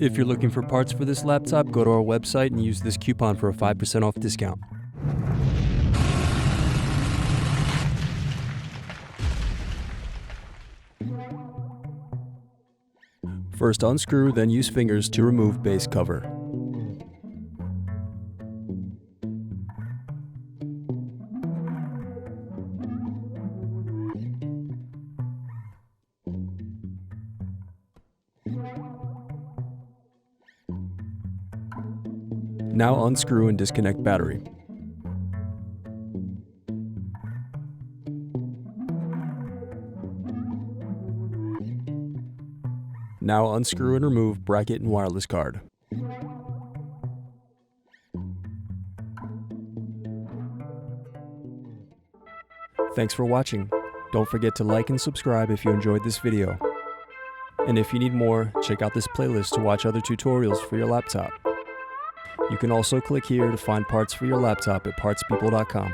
If you're looking for parts for this laptop, go to our website and use this coupon for a 5% off discount. First unscrew, then use fingers to remove base cover. Now unscrew and disconnect battery. Now unscrew and remove bracket and wireless card. Thanks for watching. Don't forget to like and subscribe if you enjoyed this video. And if you need more, check out this playlist to watch other tutorials for your laptop. You can also click here to find parts for your laptop at partspeople.com.